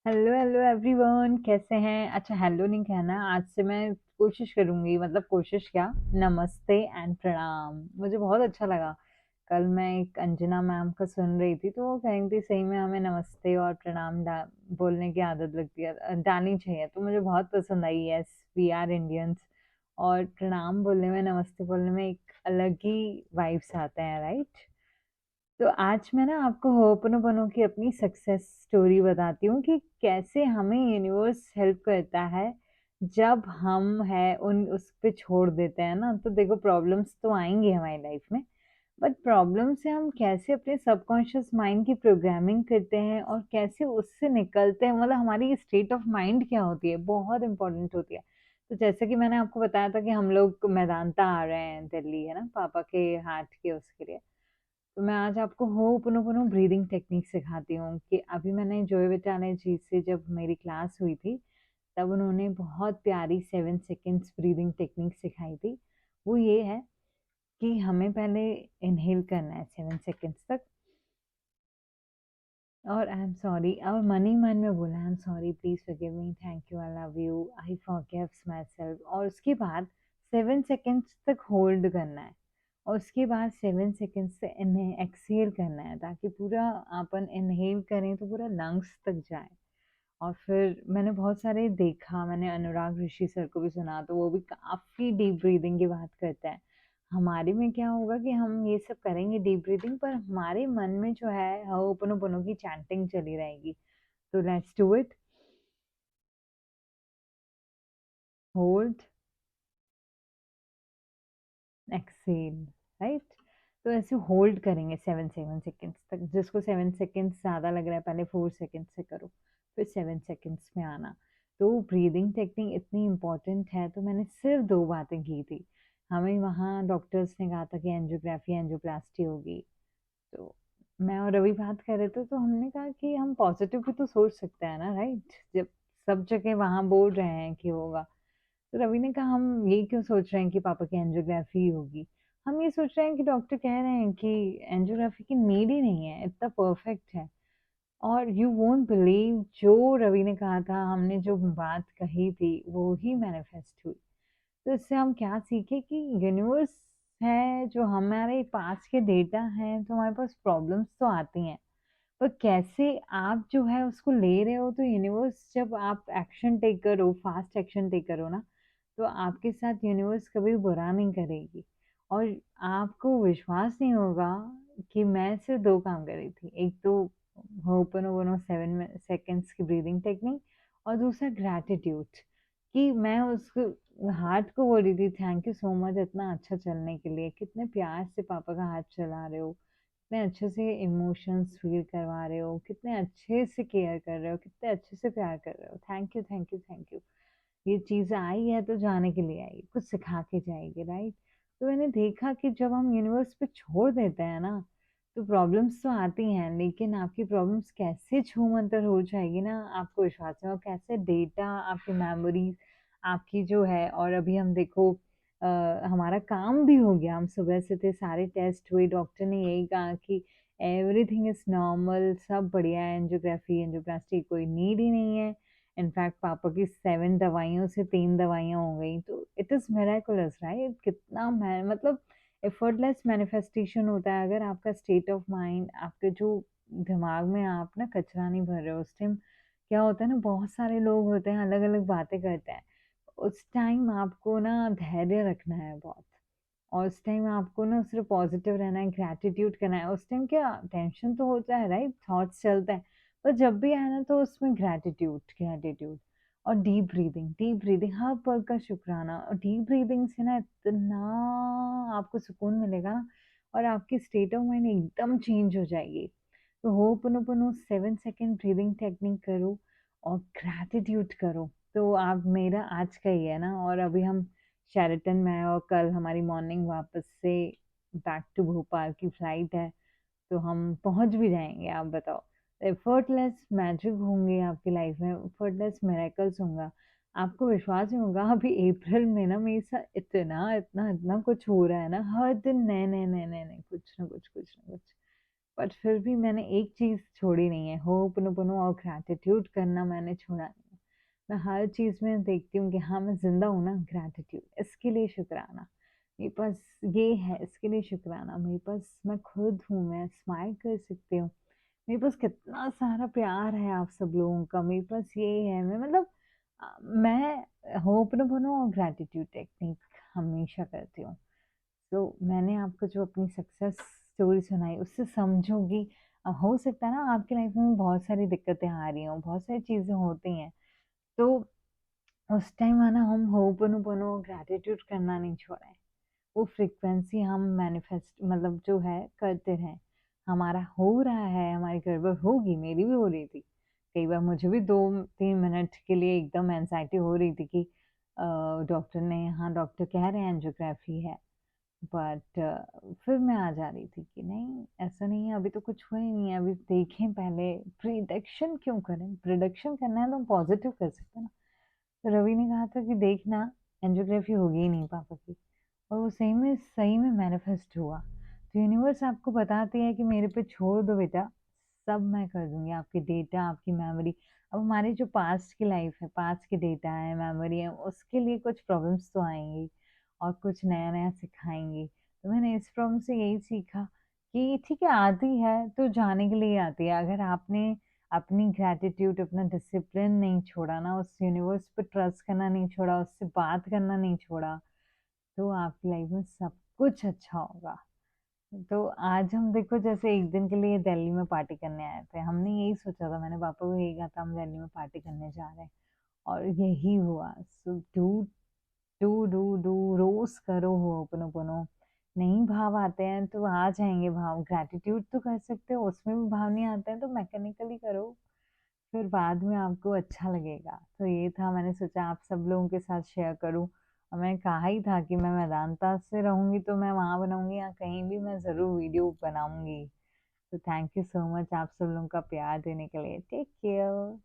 Hello hello everyone, कैसे हैं? अच्छा, हेलो नहीं कहना है। आज से मैं कोशिश करूंगी, मतलब कोशिश क्या, नमस्ते एंड प्रणाम। मुझे बहुत अच्छा लगा। कल मैं एक अंजना मैम का सुन रही थी, तो वो कह रही थी सही में हमें नमस्ते और प्रणाम बोलने की आदत लगती है, डालनी चाहिए। तो मुझे बहुत पसंद आई। Yes, we are Indians. और प्रणाम बोलने में, नमस्ते बोलने में एक अलग ही वाइब्स आते हैं, राइट? तो आज मैं ना आपको होपनोपनो की अपनी सक्सेस स्टोरी बताती हूँ कि कैसे हमें यूनिवर्स हेल्प करता है। जब हम है उन उस पे छोड़ देते हैं ना, तो देखो प्रॉब्लम्स तो आएंगी हमारी लाइफ में। बट प्रॉब्लम से हम कैसे अपने सबकॉन्शियस माइंड की प्रोग्रामिंग करते हैं और कैसे उससे निकलते हैं, मतलब हमारी स्टेट ऑफ माइंड क्या होती है, बहुत इंपॉर्टेंट होती है। तो जैसे कि मैंने आपको बताया था कि हम लोग मैदानता आ रहे हैं दिल्ली, है ना, पापा के हार्ट के उसके लिए। तो मैं आज आपको होपनोपनो ब्रीदिंग टेक्निक सिखाती हूँ कि अभी मैंने जोय विटाने जी से जब मेरी क्लास हुई थी, तब उन्होंने बहुत प्यारी 7 सेकेंड्स ब्रीदिंग टेक्निक सिखाई थी। वो ये है कि हमें पहले इनहेल करना है 7 सेकेंड्स तक, और आई एम सॉरी, और मन ही मन में बोला, I am sorry, please forgive me, thank you, I love you, I forgives my self. और उसके बाद 7 सेकेंड्स तक होल्ड करना है, और उसके बाद 7 सेकेंड से इन्हें एक्सहेल करना है, ताकि पूरा अपन इनहेल करें तो पूरा लंग्स तक जाए। और फिर मैंने बहुत सारे देखा, मैंने अनुराग ऋषि सर को भी सुना, तो वो भी काफी डीप ब्रीदिंग की बात करते हैं। हमारे में क्या होगा कि हम ये सब करेंगे डीप ब्रीदिंग, पर हमारे मन में जो है होपनोपनो की चैंटिंग चली रहेगी। तो let's do it. Hold, exhale, right? तो ऐसे होल्ड करेंगे 7 7 सेकेंड्स तक। जिसको 7 सेकेंड्स ज़्यादा लग रहा है, पहले 4 सेकेंड से करो, फिर 7 सेकेंड्स में आना। तो ब्रीदिंग टेक्निक इतनी इम्पोर्टेंट है, तो मैंने सिर्फ दो बातें की थी। हमें वहाँ डॉक्टर्स ने कहा था कि एंजियोग्राफी एंजियोप्लास्टी होगी। तो मैं और रवि बात कर रहे थे, तो हमने कहा कि हम पॉजिटिव भी तो सोच सकते हैं ना, राइट? जब सब जगह वहाँ बोल रहे हैं कि होगा, तो रवि ने कहा हम ये क्यों सोच रहे हैं कि पापा की एंजियोग्राफी होगी। हम ये सोच रहे हैं कि डॉक्टर कह रहे हैं कि एंजियोग्राफी की नीड ही नहीं है, इतना परफेक्ट है। और यू वोंट बिलीव, जो रवि ने कहा था, हमने जो बात कही थी, वो ही मैनिफेस्ट हुई। तो इससे हम क्या सीखे कि यूनिवर्स है जो हमारे पास के डेटा है, तो हमारे पास प्रॉब्लम्स तो आती हैं, पर कैसे आप जो है उसको ले रहे हो। तो यूनिवर्स, जब आप एक्शन टेक करो, फास्ट एक्शन टेक करो ना, तो आपके साथ यूनिवर्स कभी बुरा नहीं करेगी। और आपको विश्वास नहीं होगा कि मैं सिर्फ दो काम कर रही थी। एक तो होपनोपोनो 7 सेकेंड्स की ब्रीदिंग टेक्निक, और दूसरा ग्रैटिट्यूड, कि मैं उस हार्ट को बोल रही थी थैंक यू सो मच इतना अच्छा चलने के लिए, कितने प्यार से पापा का हाथ चला रहे हो, कितने अच्छे से इमोशंस फील करवा रहे हो, कितने अच्छे से केयर कर रहे हो, कितने अच्छे से प्यार कर रहे हो, thank you thank you thank you. ये चीज आई है तो जाने के लिए आई, कुछ सिखा के जाएगी, राइट? तो मैंने देखा कि जब हम यूनिवर्स पे छोड़ देते हैं ना, तो प्रॉब्लम्स तो आती हैं, लेकिन आपकी प्रॉब्लम्स कैसे छूमंतर हो जाएगी ना, आपको विश्वास है, और कैसे डेटा, आपकी मेमोरीज, आपकी जो है। और अभी हम देखो, हमारा काम भी हो गया, हम सुबह से थे, सारे टेस्ट हुए, डॉक्टर ने यही कहा कि एवरीथिंग इज नॉर्मल, सब बढ़िया है, एंजियोग्राफी एंजियोप्लास्टी कोई नीड ही नहीं है। इनफैक्ट पापा की 7 दवाइयों से 3 दवाइयाँ हो गई, तो इट इज मेराकुलस, राइट? कितना मतलब एफर्टलेस मैनिफेस्टेशन होता है, अगर आपका स्टेट ऑफ माइंड, आपके जो दिमाग में आप ना कचरा नहीं भर रहे हो। उस टाइम क्या होता है ना, बहुत सारे लोग होते हैं, अलग अलग बातें करते हैं। उस टाइम आपको ना धैर्य रखना है बहुत, और उस टाइम आपको ना सिर्फ पॉजिटिव रहना है, ग्रैटिट्यूड करना है। उस टाइम क्या टेंशन तो होता है, राइट, थॉट्स चलते हैं, पर जब भी आए ना, तो उसमें ग्रैटिट्यूड ग्रैटिट्यूड। और डीप ब्रीदिंग, डीप ब्रीदिंग, हर पल का शुक्राना। और डीप ब्रीदिंग से ना इतना आपको सुकून मिलेगा ना, और आपकी स्टेट ऑफ माइंड एकदम चेंज हो जाएगी। तो होपनोपनो 7 सेकेंड ब्रीदिंग टेक्निक करो, और ग्रैटिट्यूड करो। तो आप, मेरा आज का ही है ना, और अभी हम शेरटन में है, और कल हमारी मॉर्निंग वापस से बैक टू भोपाल की फ्लाइट है। तो हम पहुंच भी जाएंगे, आप बताओ। एफर्टलेस मैजिक होंगे आपकी लाइफ में, एफर्टलेस मिरेकल्स होंगे। आपको विश्वास नहीं होगा, अभी अप्रैल में ना मेरे साथ इतना इतना इतना कुछ हो रहा है ना, हर दिन नए नए नए नए नए, कुछ ना कुछ कुछ ना कुछ। बट फिर भी मैंने एक चीज़ छोड़ी नहीं है, होपनोपोनो और ग्रैटिट्यूड करना मैंने छोड़ा नहीं है। मैं हर चीज़ में देखती हूँ कि हाँ, मैं ज़िंदा हूँ ना, ग्रैटिट्यूड, इसके लिए शुक्राना। मेरे पास ये है, इसके लिए शुक्राना। मेरे पास मैं खुद हूँ, मैं स्माइल कर सकती हूँ। मेरे पास कितना सारा प्यार है आप सब लोगों का, मेरे पास ये है, मैं मतलब मैं होपनोपोनो और ग्रैटिट्यूड टेक्निक हमेशा करती हूँ। तो मैंने आपको जो अपनी सक्सेस स्टोरी सुनाई उससे समझो कि हो सकता है ना आपकी लाइफ में बहुत सारी दिक्कतें आ रही हों, बहुत सारी चीज़ें होती हैं। तो उस टाइम है ना हम होपनोपोनो ग्रैटिट्यूड करना नहीं छोड़ें। वो फ्रीक्वेंसी हम मैनिफेस्ट मतलब जो है करते रहें। हमारा हो रहा है, हमारी गड़बड़ होगी, मेरी भी हो रही थी। कई बार मुझे भी 2-3 मिनट के लिए एकदम एंग्ज़ायटी हो रही थी कि डॉक्टर ने हाँ, डॉक्टर कह रहे हैं एंजियोग्राफी है। बट फिर मैं आ जा रही थी कि नहीं, ऐसा नहीं है, अभी तो कुछ हुआ ही नहीं है, अभी देखें पहले, प्रिडिक्शन क्यों करें? प्रिडिक्शन करना है तो हम पॉज़िटिव कर सकते हैं ना। तो रवि ने कहा था कि देखना एंजियोग्राफी होगी ही नहीं पापा की। और वो सही में मैनिफेस्ट हुआ। तो यूनिवर्स आपको बताती है कि मेरे पे छोड़ दो बेटा, सब मैं कर दूँगी, आपके डेटा, आपकी मेमोरी। अब हमारी जो पास्ट की लाइफ है, पास्ट के डेटा है, मेमोरी है, उसके लिए कुछ प्रॉब्लम्स तो आएँगी और कुछ नया-नया सिखाएँगी। तो मैंने इस प्रॉब्लम से यही सीखा कि ठीक है, आती है तो जाने के लिए आती है। अगर आपने अपनी ग्रैटिट्यूड, अपना डिसिप्लिन नहीं छोड़ा ना, उस यूनिवर्स पे ट्रस्ट करना नहीं छोड़ा, उससे बात करना नहीं छोड़ा, तो आपकी लाइफ में सब कुछ अच्छा होगा। तो आज हम देखो जैसे एक दिन के लिए दिल्ली में पार्टी करने आए थे, हमने यही सोचा था, मैंने पापा को यही कहा था हम दिल्ली में पार्टी करने जा रहे हैं और यही हुआ। सो डू रोज करो होपनोपोनो। नहीं भाव आते हैं तो आ जाएंगे भाव, ग्रैटिट्यूड तो कर सकते हो, उसमें भी भाव नहीं आते हैं तो मैकेनिकली करो, फिर बाद में आपको अच्छा लगेगा। तो ये था, मैंने सोचा आप सब लोगों के साथ शेयर करूं। और मैंने कहा ही था कि मैं वेदांता से रहूंगी तो मैं वहां बनाऊंगी या कहीं भी मैं जरूर वीडियो बनाऊंगी। तो थैंक यू सो मच आप सब लोगों का प्यार देने के लिए। Take care.